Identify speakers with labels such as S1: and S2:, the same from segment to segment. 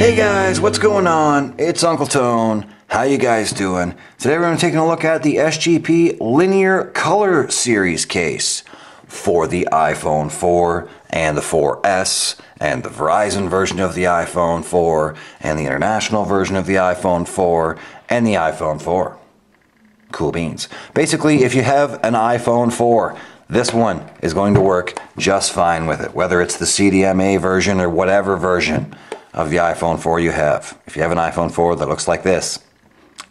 S1: Hey guys, what's going on? It's Uncle Tone. How you guys doing? Today we're going to be taking a look at the SGP Linear Color Series case for the iPhone 4 and the 4S and the Verizon version of the iPhone 4 and the international version of the iPhone 4 and the iPhone 4. Cool beans. Basically, if you have an iPhone 4, this one is going to work just fine with it, whether it's the CDMA version or whatever version of the iPhone 4 you have. If you have an iPhone 4 that looks like this,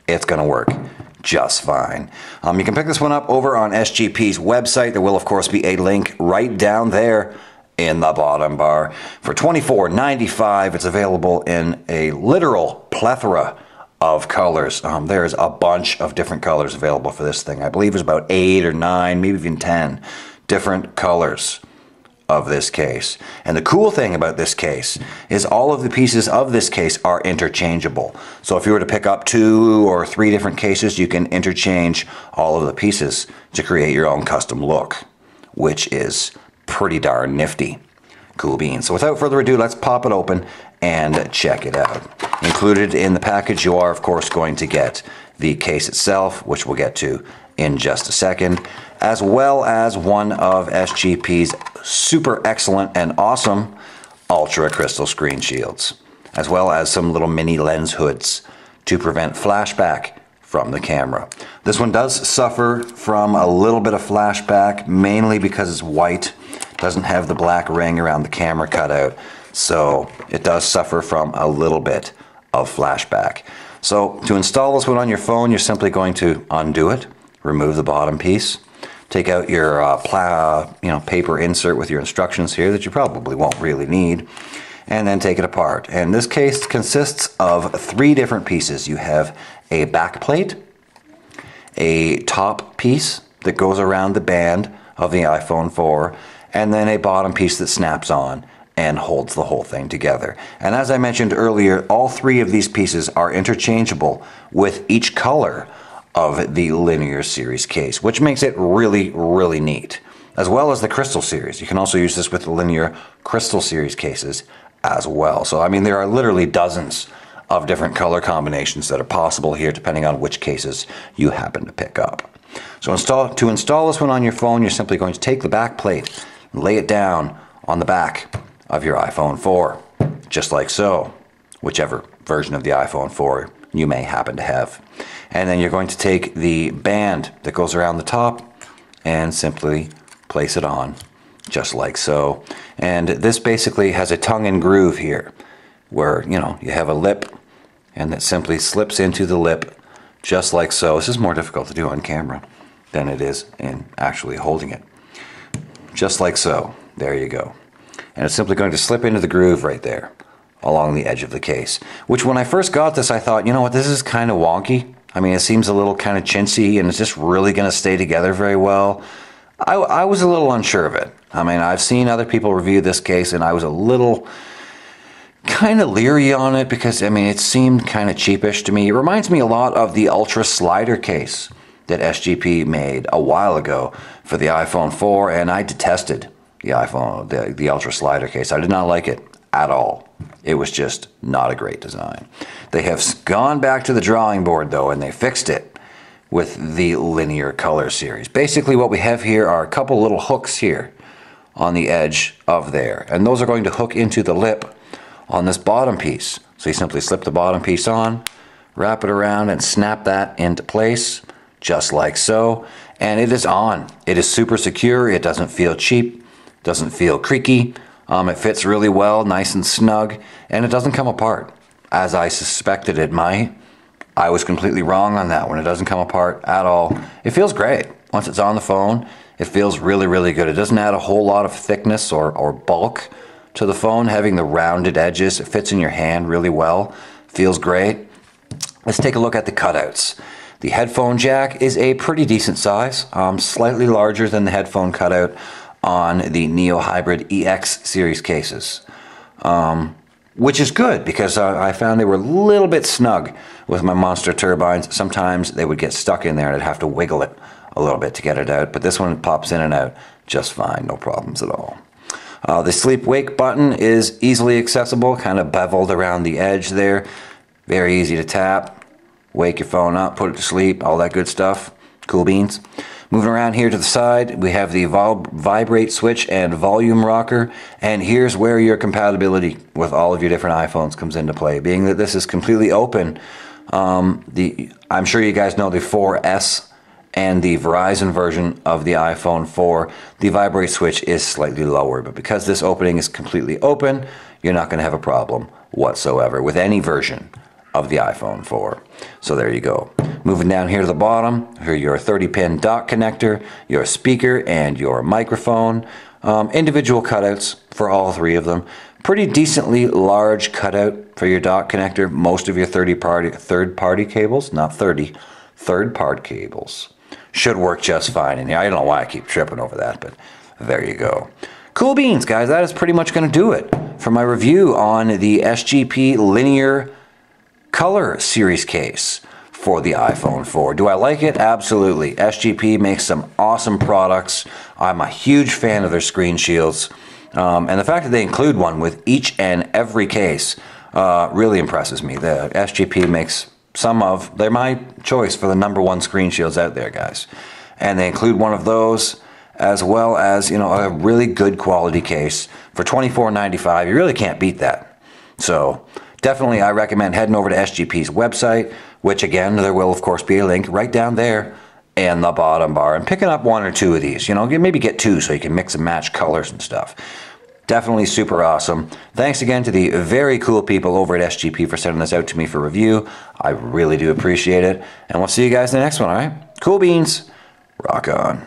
S1: it's going to work just fine. You can pick this one up over on SGP's website. There will, of course, be a link right down there in the bottom bar. For $24.95, it's available in a literal plethora of colors. There's a bunch of different colors available for this thing. I believe there's about 8 or 9, maybe even 10 different colors of this case. And the cool thing about this case is all of the pieces of this case are interchangeable. So if you were to pick up 2 or 3 different cases, you can interchange all of the pieces to create your own custom look, which is pretty darn nifty. Cool beans. So without further ado, let's pop it open and check it out. Included in the package, you are of course going to get the case itself, which we'll get to in just a second, as well as one of SGP's super excellent and awesome ultra crystal screen shields, as well as some little mini lens hoods to prevent flashback from the camera. This one does suffer from a little bit of flashback, mainly because it's white, doesn't have the black ring around the camera cutout, so it does suffer from a little bit of flashback. So to install this one on your phone, you're simply going to undo it, remove the bottom piece, take out your paper insert with your instructions here that you probably won't really need, and then take it apart. And this case consists of 3 different pieces. You have a back plate, a top piece that goes around the band of the iPhone 4, and then a bottom piece that snaps on and holds the whole thing together. And as I mentioned earlier, all 3 of these pieces are interchangeable with each color of the Linear Series case, which makes it really, really neat. As well as the Crystal Series. You can also use this with the Linear Crystal Series cases as well. So I mean, there are literally dozens of different color combinations that are possible here depending on which cases you happen to pick up. So to install this one on your phone, you're simply going to take the back plate and lay it down on the back of your iPhone 4, just like so, whichever version of the iPhone 4 you may happen to have. And then you're going to take the band that goes around the top and simply place it on, just like so. And this basically has a tongue and groove here, where you have a lip, and that simply slips into the lip, just like so. This is more difficult to do on camera than it is in actually holding it. Just like so. There you go. And it's simply going to slip into the groove right there, along the edge of the case. Which when I first got this, I thought, you know what, this is kind of wonky. I mean, it seems a little kind of chintzy, and it's just really going to stay together very well. I was a little unsure of it. I mean, I've seen other people review this case, and I was a little kind of leery on it because, I mean, it seemed kind of cheapish to me. It reminds me a lot of the Ultra Slider case that SGP made a while ago for the iPhone 4, and I detested the Ultra Slider case. I did not like it at all. It was just not a great design. They have gone back to the drawing board though, and they fixed it with the Linear Color Series. Basically what we have here are a couple little hooks here on the edge of there, and those are going to hook into the lip on this bottom piece. So you simply slip the bottom piece on, wrap it around, and snap that into place, just like so, and it is on. It is super secure. It doesn't feel cheap, doesn't feel creaky. It fits really well, nice and snug, and it doesn't come apart, as I suspected it might. I was completely wrong on that one. It doesn't come apart at all. It feels great. Once it's on the phone, it feels really, really good. It doesn't add a whole lot of thickness or bulk to the phone, having the rounded edges. It fits in your hand really well. Feels great. Let's take a look at the cutouts. The headphone jack is a pretty decent size, slightly larger than the headphone cutout on the Neo Hybrid EX series cases, which is good because I found they were a little bit snug with my Monster turbines. Sometimes they would get stuck in there and I'd have to wiggle it a little bit to get it out, but this one pops in and out just fine, no problems at all. The sleep wake button is easily accessible, kind of beveled around the edge there. Very easy to tap, wake your phone up, put it to sleep, all that good stuff. Cool beans. Moving around here to the side, we have the vibrate switch and volume rocker. And here's where your compatibility with all of your different iPhones comes into play. Being that this is completely open, I'm sure you guys know the 4S and the Verizon version of the iPhone 4, the vibrate switch is slightly lower. But because this opening is completely open, you're not going to have a problem whatsoever with any version of the iPhone 4. So there you go. Moving down here to the bottom, here your 30-pin dock connector, your speaker, and your microphone. Individual cutouts for all three of them. Pretty decently large cutout for your dock connector. Most of your third-party cables, not 30, third-party cables should work just fine in here. I don't know why I keep tripping over that, but there you go. Cool beans, guys. That is pretty much going to do it for my review on the SGP Linear Color Series case for the iPhone 4. Do I like it? Absolutely. SGP makes some awesome products. I'm a huge fan of their screen shields. And the fact that they include one with each and every case really impresses me. The SGP makes they're my choice for the #1 screen shields out there, guys. And they include one of those, as well as, you know, a really good quality case for $24.95. You really can't beat that. So definitely I recommend heading over to SGP's website, which again, there will of course be a link right down there in the bottom bar, and picking up 1 or 2 of these. You know, maybe get 2 so you can mix and match colors and stuff. Definitely super awesome. Thanks again to the very cool people over at SGP for sending this out to me for review. I really do appreciate it. And we'll see you guys in the next one, all right? Cool beans. Rock on.